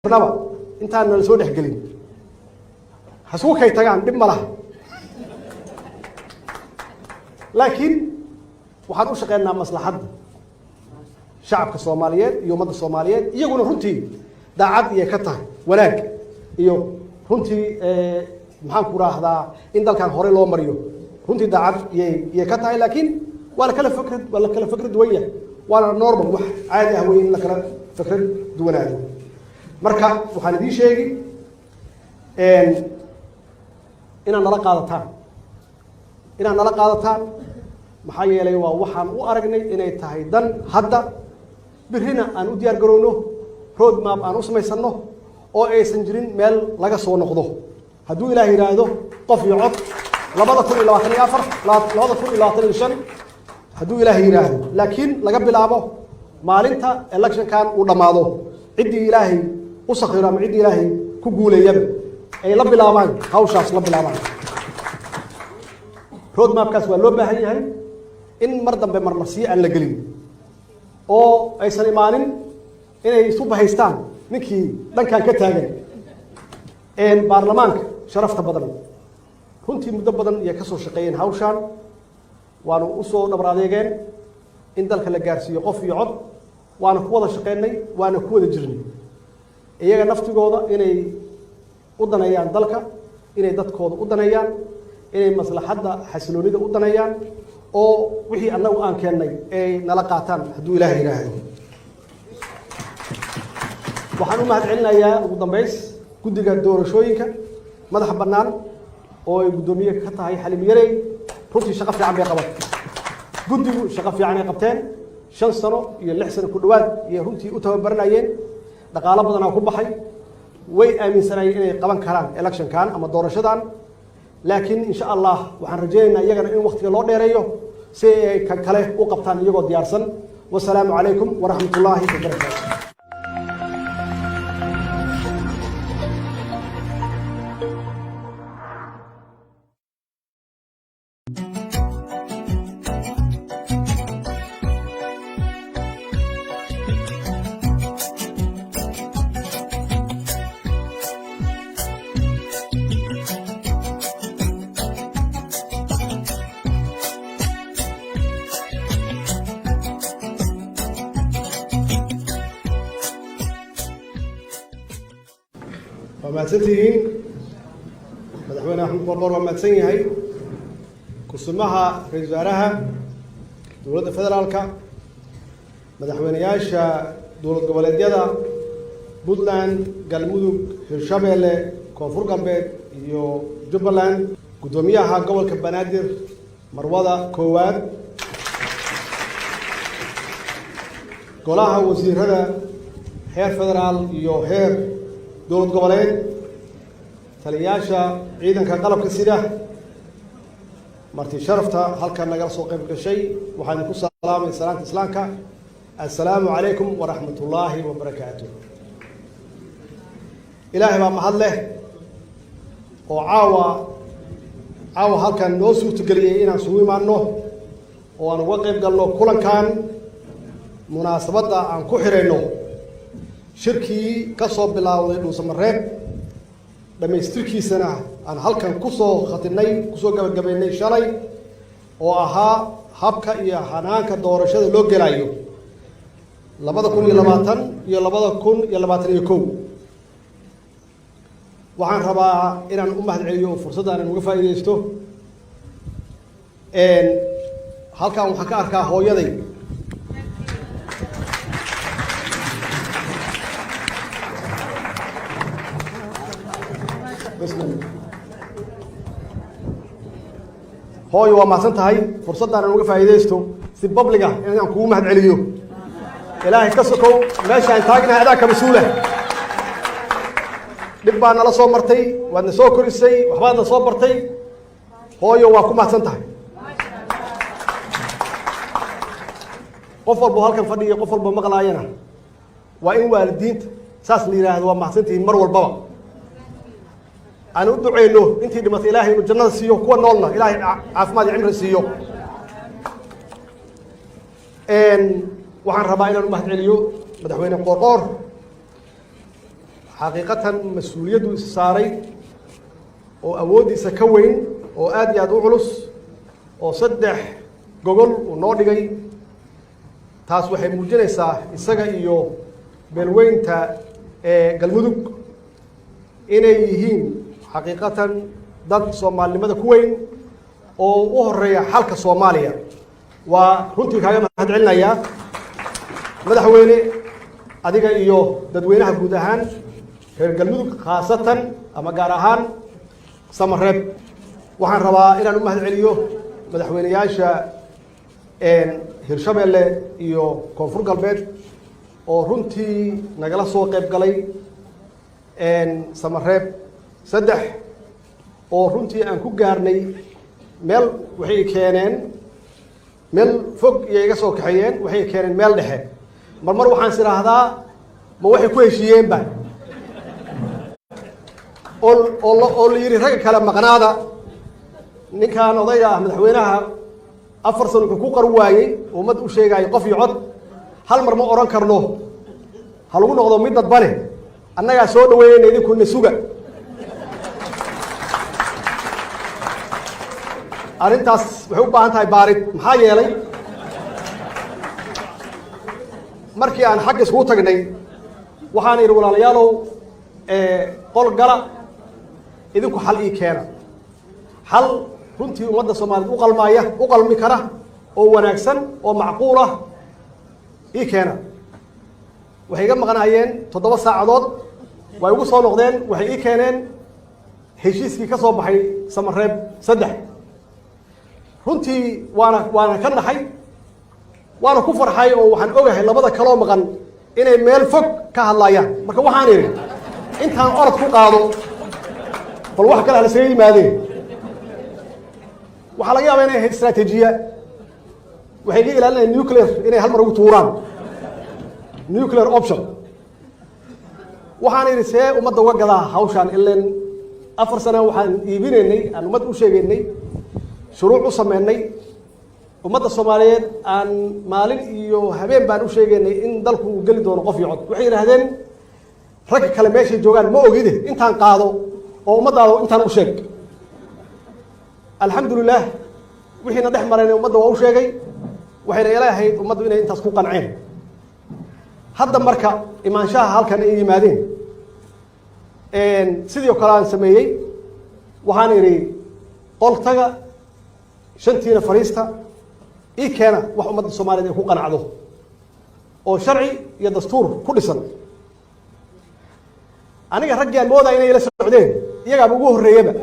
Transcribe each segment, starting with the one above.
naba intaan nala soo dhexgelin hasuukay tagaan dhib ma laha laakiin waxaan u shaqeynaa maslaxadda shacabka Soomaaliyeed iyo ummadda Soomaaliyeed iyaguna runtii daacad iyo ka tahay wanaag iyo runtii maxaan ku raahdaa in dalkan hore loo mariyo runtii daacad iyo ka tahay laakiin wala kala fikrad weeyaa wala normal wax caadi ah weyn la kala fikrad duwanaado marka waxaan idin sheegi inaan nala qaadataan maxaa yeelay waa waxaan u aragnay inay tahay dan hadda birina aan u diyaar garowno road map aan u samaysano oo aysan jirin meel laga soo noqdo hadduu ilaahay yiraahdo qof iyo cod 2024 hadduu ilaahay yiraahdo laakiin laga bilaabo maalinta election kan uu dhamaado cidii ilaahay u sakhiro ama cidii ilaahay ku guuleeyaba ay la bilaabaan hawshaas la bilaabaan road map kaas waa loo baahan yahay in mar dambe marmarsiyo aan la gelin oo aysan imaanin inay isu bahaystaan ninkii dhankan ka taagan baarlamaanka sharafta badan runtii muddo badan iyo ka soo shaqeeyeen hawshan waanu u soo dhabar adeegeen in dalka la gaarsiiyo qof iyo cod waana ku wada shaqeynay waana ku wada jirnay iyaga naftigooda inay u daneeyaan dalka inay dadkooda u daneeyaan inay maslaxadda xasiloonida u daneeyaan oo wixii annagu aan keennay ay nala qaataan hadduu ilaahay yiraahdo waxaan u mahadcelinayaa ugu dambays guddiga doorashooyinka madaxa bannaan oo ay guddoomiye ka tahay Xalim Yarey runtii shaqo fiican bay qabatay guddigu shaqo fiican ay qabteen 5 sano iyo 6 sano ku dhawaad iyo runtii u tababaranayeen dhaqaale badan oo ku baxay way aaminsanayeen inay qaban karaan election kan ama doorashadan laakiin insha Allah waxaan rajaynaynaa iyagana in waqtiga loo dheereeyo si ay kan kale u qabtaan iyagoo diyaarsan wassalaamu calaykum wa rahmatullaahi wa barakaatuh ومعتنتين مدحونا أحمد قرقر ومعتنين هاي كسمها رئيس وزراء دولة الفدرالكا مدحونا ياشا دولة قبلية بودلاند قلمودو هرشابيل كونفور قنبيت يو جبلاند قدوميها قبل كبنادر مروضة كواد قولها وزير هذا هير فدرال يو هير دولة قبلين تلياشا عيدا كقلب كسيدة مرتي شرفتا هل كان نقل سوق قبل شيء وحنكون سلام من سلامة إسلامك السلام عليكم ورحمة الله وبركاته إلهي ما محله وعاوة هل كان نوسو تقليه إنا سوي معنه وأنا وقف قال له كل كان مناسبة عن كحرينه shirkii ka soo bilaawday dhuusamareeb dhameystirkiisana aan halkan ku soo khatinay ku soo gabagabeynay shalay oo ahaa habka iyo hanaanka doorashada loo gelayo 2020 iyo 2021 waxaan rabaa inaan u mahadceliyo fursaddan uga faa'iideysto halkan waxaan ka arkaa hooyaday هوي وما سنتهاي فرصتنا أن نوقف عيديستو في بابليكا يعني نكون مهد عليو إلهي كسكو ماشي عن تاجنا هذاك مسؤولة نبى أنا لا صومرتي وأنا سوكر السي وحبانا صومرتي هوي وما ما سنتهاي قفل بهالك الفنية قفل بمغلاينا وإن والدين ساس لي هذا وما سنتهاي مر والبابا أنا أدعي له أنت دمت إلهي والجنة سيو كون نولنا إلهي عافماد عمر سيو وعن ربائنا المهد عليو مدحوين قرقور xaqiiqatan mas-uuliyaddu is saaray oo awooddiisa ka weyn oo aad iyo aad u culus oo 3 gogol uu noo dhigay taas waxay muujinaysaa isaga iyo beelweynta galmudug inay yihiin xaqiiqatan dad Soomaalinimada ku weyn oo u horeeya xalka Soomaaliya waa runtii kaaga mahadcelinayaa madaxweyne adiga iyo dadweynaha guud ahaan reer galmudug khaasatan ama gaar ahaan Samareeb waxaan rabaa inaan u mahadceliyo madaxweynayaasha Hirshabeelle iyo Koonfur Galbeed oo runtii nagala soo qayb galay Samareeb 3 oo runtii aan ku gaarnay meel waxay keeneen meel fog iyo iga soo kaxeeyeen waxay keeneen meel dhexe mar waxaan siraahdaa ma waxay ku heshiiyeen ba oo la yiri rag kala maqnaada ninkan odayga ah madaxweynaha 4 sano ku qaru waayay ummad u sheegay qof iyo cod hal mar ma oran karno hal ugu noqdo mid dadbane annaga soo dhaweeyeen idinku nasuga arintaas waxay u baahan tahay baarid maxaa yeelay markii aan xaq isku tagnay waxaan yiri walaalayaalow qol gala idinku xal ii keena xal runtii ummadda Soomaaliyeed u qalmi kara oo wanaagsan oo macquul ah ii keena waxay iga maqnaayeen 7 saacadood way ugu soo noqdeen waxay ii keeneen heshiiskii ka soo baxay Samareeb 3 runtii waana ka naxay waana ku farxay oo waxaan ogahay labada kale oo maqan inay meel fog ka hadlayaan marka waxaan yiri intaan orod ku qaado bal wax kale la sameeyay maadeen waxa laga yaabaa inay istaraatiijiya waxay ka ilaalinayaan nuclear inay hal mar ugu tuuraan nuclear option waxaan yiri see ummadda uga gadaa hawshan ileen 4 sano waxaan iibinaynay aan ummad u sheegaynay shuruuc u sameynay ummadda Soomaaliyeed aan maalin iyo habeen baan u sheegaynay in dalku uu gali doono qof iyo cod waxay yiraahdeen rag kale meesha joogan ma ogide intaan qaado oo ummadaada intaan u sheeg alxamdulillah wixina dhex marayna ummadda waa u sheegay waxayna ilaahay ummaddu inay intaas ku qanceen hadda marka imaanshaha halkan ay yimaadeen sidoo kale aan sameeyay waxaan yiri qoltaga shantiina fariista ii keena wax ummadda Soomaaliyeed ay ku qanacdo oo sharci iyo dastuur ku dhisan aniga raggaan moodaa inay la socdeen iyaga ugu horeeyaba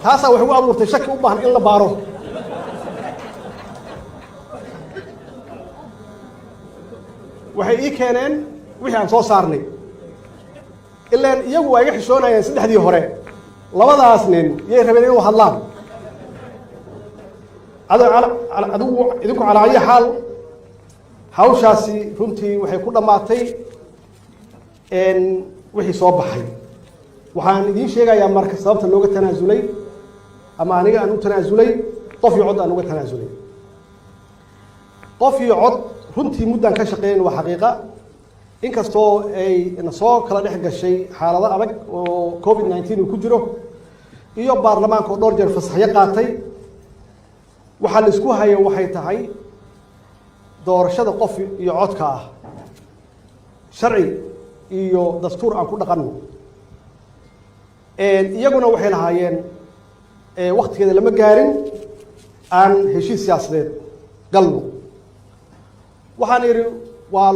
taasa wax ugu abuurtay shaki u baahan in la baaro waxay ii keeneen wixii aan soo saarnay ilaan iyagu waa iga xishoonayeen 3dii hore labadaas nin yay rabeen inuu hadlaan idinku calaa ayi xaal hawshaasi runtii waxay ku dhammaatay wixii soo baxay waxaan idiin sheegayaa marka sababta looga tanaasulay ama aniga aan u tanaasulay qof iyo cod aan uga tanaasulay qof iyo cod runtii muddan ka shaqeyn waa xaqiiqa inkastoo ay soo kala dhex gashay xaalado adag oo COVID-19 ku jiro iyo baarlamaanka oo dhowr jeer fasaxyo qaatay waxa la isku hayo waxay tahay doorashada qof iyo codka ah sharci iyo dastuur aan ku dhaqanno iyaguna waxay lahaayeen waqtigeeda lama gaarin aan heshiis siyaasadeed galno waxaan yiri waa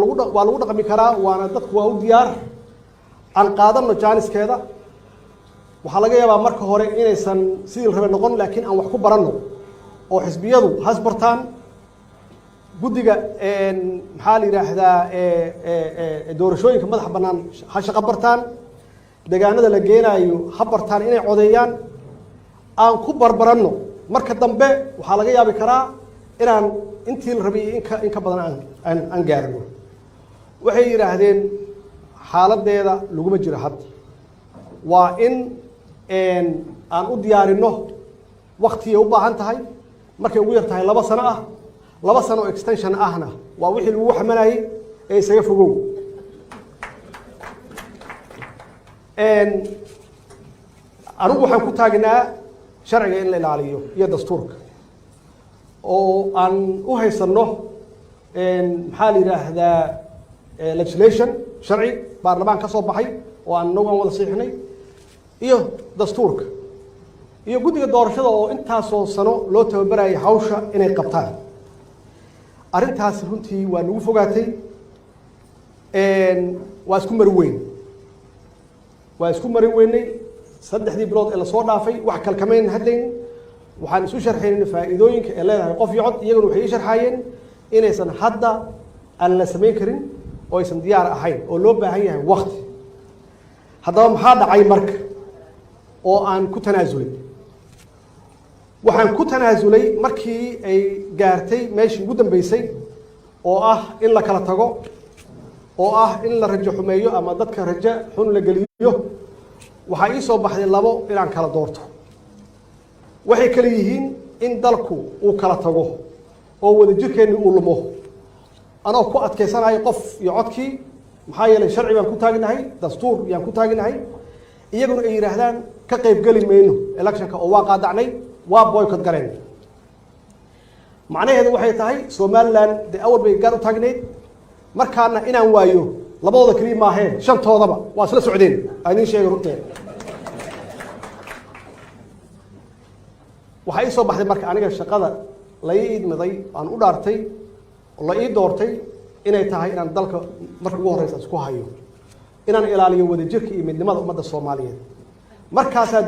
lagu dhaqmi karaa waana dadku waa u diyaar aan qaadano jaaniskeeda waxa laga yaabaa marka hore inaysan sidii rabe noqon laakiin aan wax ku baranno oo xisbiyadu hasbartaan guddiga maxaa la yiraahdaa doorashooyinka madax bannaan ha shaqo bartaan deegaanada la geenayo ha bartaan inay codeeyaan aan ku barbaranno marka dambe waxaa laga yaabi karaa inaan intii la rabay in ka badan aan gaarno waxay yiraahdeen xaaladeeda laguma jiro had waa in aan u diyaarino waqti ay u baahan tahay markay ugu yar tahay 2 sano ah 2 sano extension ahna waa wixii lagu xamalayay ee isaga fogow anigu waxaan ku taagnaa sharciga in la ilaaliyo iyo dastuurka oo aan u haysano maxaa la yidhaahdaa legislation sharci baarlamaan ka soo baxay oo aan nagu aan wada siixnay iyo dastuurka iyo guddiga doorashada oo intaasoo sano loo tababarayay hawsha inay qabtaan arrintaasi runtii waa nagu fogaatay waa isku mari weyn waa isku mari weynay saddexdii bilood ee lasoo dhaafay wax kalkamayn hadlayn waxaan isu sharxaynay faa'iidooyinka ee leedahay qof iyo cod iyaguna waxay ii sharxaayeen inaysan hadda aan la samayn karin oo aysan diyaar ahayn oo loo baahan yahay waqti haddaba maxaa dhacay marka oo aan ku tanaasulay waxaan ku tanaasulay markii ay gaartay meeshii ugu dambeysay oo ah in la kala tago oo ah in la rajo xumeeyo ama dadka rajo xun la geliyo waxaa ii soo baxday labo inaan kala doorto waxay kala yihiin in dalku uu kala tago oo wadajirkeenni uu lumo anoo ku adkaysanayo qof iyo codkii maxaa yeelay sharci baan ku taagnahay dastuur yaan ku taagnahay iyaguna ay yidhaahdaan ka qaybgeli mayno electionka oo waa qaadacnay waa boycott galeen macnaheedu waxay tahay somaliland dee awal bay gaar u taagneyd markaana inaan waayo labadooda keliya maaheen shantoodaba waa isla socdeen aan idiin sheegay runteed waxaa ii soo baxday marka aniga shaqada la ii idmiday aan u dhaartay oo la ii doortay inay tahay inaan dalka marka ugu horreysa isku hayo inaan ilaaliyo wadajirka iyo midnimada ummadda soomaaliyeed markaasaa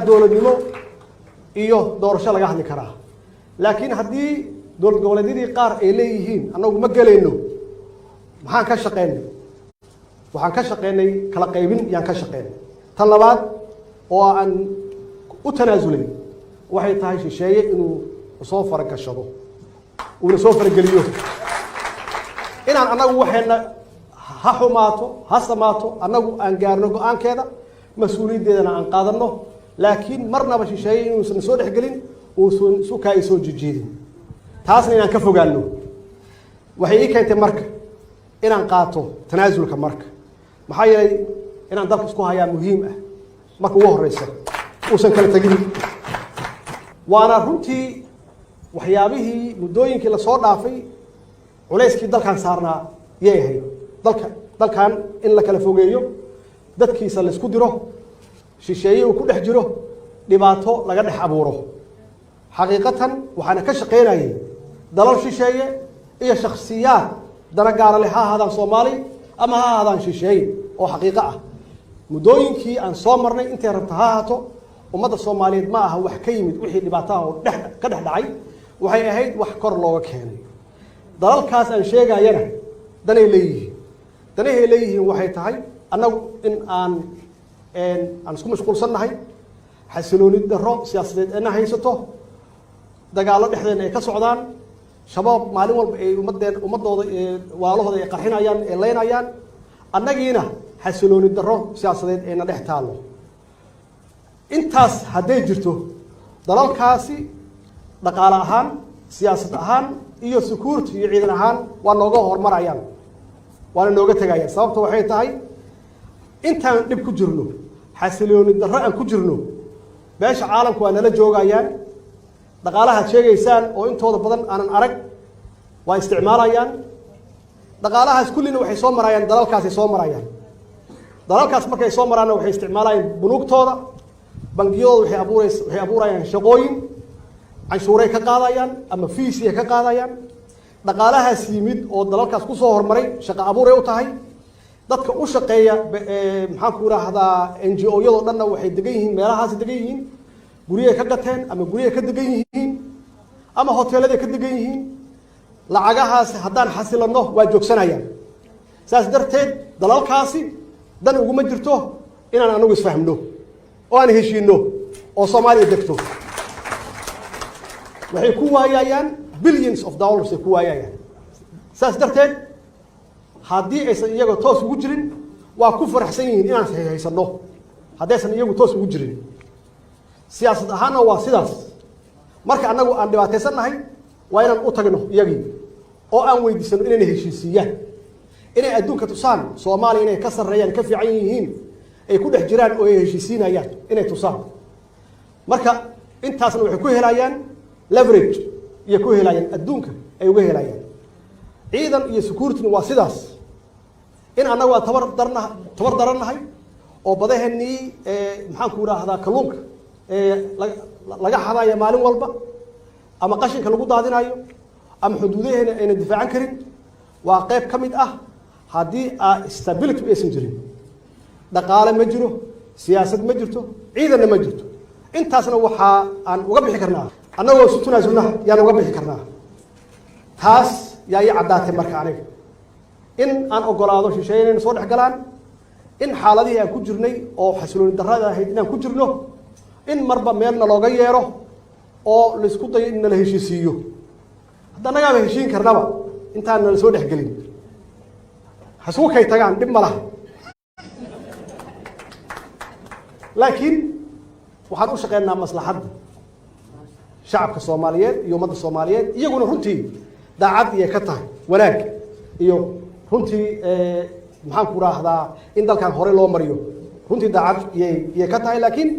dowladnimo iyo doorasho laga hadli karaa laakiin haddii dowlad goboleedyadii qaar ay leeyihiin annagu ma gelayno maxaan ka shaqeynay waxaan ka shaqeynay kala qaybin yaan ka shaqeynay tan labaad oo aan u tanaasulay waxay tahay shisheeye inuu soo faragashado uuna soo farageliyo inaan annagu waxayna ha xumaato ha samaato annagu aan gaarno go-aankeeda mas-uuliyaddeedana aan qaadanno laakiin marnaba shisheeye inuusan soo dhexgelin uusan sukaa soo jijiidin taasna inaan ka fogaano waxay ii keentay marka inaan qaato tanaasulka marka maxaa yeelay inaan dalka isku hayaa muhiim ah marka ugu horeysa uusan kala tegin waana runtii waxyaabihii muddooyinkii lasoo dhaafay culayskii dalkan saarnaa yay ahayd dalkan in la kala fogeeyo dadkiisa laysku diro shisheeye uu ku dhex jiro dhibaato laga dhex abuuro xaqiiqatan waxaana ka shaqaynayay dalal shisheeye iyo shakhsiyaad dana gaara leh ha ahaadaan soomaali ama ha ahaadaan shisheeye oo xaqiiqo ah muddooyinkii aan soo marnay intay rabta ha ahaato ummadda soomaaliyeed ma aha wax ka yimid wixii dhibaataha oo ka dhex dhacay waxay ahayd wax kor looga keenay dalalkaas aan sheegayana danay leeyihiin danahay leeyihiin waxay tahay annagu in aan isku mashquulsannahay xasilooni darro siyaasadeed ina haysato dagaallo dhexdeena ay ka socdaan shabaab maalin walba ay ummadooda waalahooda ay qarxinayaan ay leynayaan annagiina xasilooni darro siyaasadeed ayna dhex taallo intaas hadday jirto dalalkaasi dhaqaale ahaan siyaasad ahaan iyo security iyo ciidan ahaan waa nooga horumarayaan waana nooga tegayaan sababta waxay tahay intaan dhib ku jirno xasilooni darro aan ku jirno beesha caalamku waa nala joogayaan dhaqaalahaad sheegaysaan oo intooda badan aanan arag waa isticmaalayaan dhaqaalahaas kullina waxay soo marayaan dalalkaasay soo marayaan dalalkaas markay soo maraanna waxay isticmaalayaan bunuugtooda bangiyadooda waxay abuurayaan shaqooyin canshuuray ka qaadayaan ama fiisi ay ka qaadayaan dhaqaalahaas yimid oo dalalkaas ku soo hormaray shaqo abuuray u tahay dadka u shaqeeya maxaan ku idhaahdaa NGO-yadoo dhanna waxay degan yihiin meelahaasi degan yihiin guryahay ka gateen ama guryahay ka degan yihiin ama hoteeladay ka degan yihiin lacagahaas haddaan xasilanno waa joogsanayaan saas darteed dalalkaasi dan uguma jirto inaan anagu isfahmno oo aan heshiino oo Soomaaliya degto waxay ku waayayaan billions of dollars ay ku waayayaan saas darteed haddii aysan iyaga toos ugu jirin waa ku faraxsan yihiin inaan haysanno haddaysan iyagu toos ugu jirin siyaasad ahaanna waa sidaas marka annagu aan dhibaataysannahay waa inaan u tagno iyagii oo aan weydiisano inayna heshiisiiyaan inay adduunka tusaan Soomaaliya inay ka sarreeyaan ka fiican yihiin ay ku dhex jiraan oo ay heshiisiinayaan inay tusaan marka intaasna waxay ku helayaan leverage iyo ku helayaan adduunka ay uga helayaan ciidan iyo security waa sidaas in anagu waa tabar daranahay oo badaheenii maxaan ku raahdaa kalluunka laga xadayo maalin walba ama qashinka lagu daadinayo ama xuduudaheena ayna difaacan karin waa qayb ka mid ah haddii stability aysan jirin dhaqaale ma jiro siyaasad ma jirto ciidanna ma jirto intaasna waxaa aan uga bixi karnaa annagoo isu tunaasulna yaan uga bixi karnaa taas yaa ii caddaatay marka aniga in aan ogolaado shisheeye inayna soo dhex galaan in xaaladihii aan ku jirnay oo xasilooni darrada ahayd inaan ku jirno in marba meelna looga yeero oo laisku dayo in nala heshiisiiyo hadda annagaaba heshiin karnaba intaan nala soo dhex gelin hasugu kay tagaan dhib ma laha laakiin waxaan u shaqeynaa maslaxadda shacabka Soomaaliyeed iyo ummadda Soomaaliyeed iyaguna runtii daacad iyo ka tahay wanaag iyo runtii maxaan ku raahdaa in dalkan hore loo mariyo runtii daacad iyo ka tahay laakiin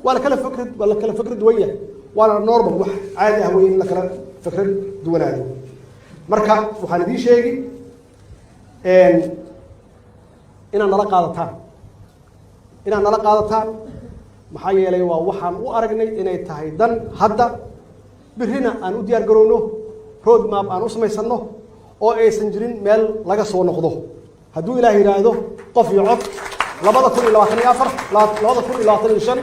waa la kala fikrad duwan yahay waana normal wax caadi ah weyn la kala fikrad duwanaado marka waxaan idin sheegi inaan nala qaadataan maxaa yeelay waa waxaan u aragnay inay tahay dan hadda birrina aan u diyaar garowno road map aan u samaysanno oo aysan jirin meel laga soo noqdo hadduu ilaah yiraahdo qof iyo cod 2024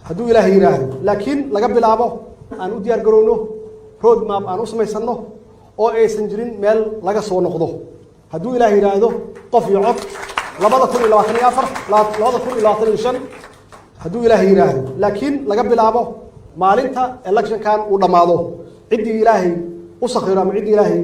hadduu ilaah yiraahdo laakiin laga bilaabo aan u diyaar garowno road map aan u samaysanno oo aysan jirin meel laga soo noqdo hadduu ilaah yiraahdo qof iyo cod 2024 hadduu ilaah yiraahdo laakiin laga bilaabo maalinta electionkan uu dhamaado ciddii ilaahay u sakhiro ama ciddii ilaahay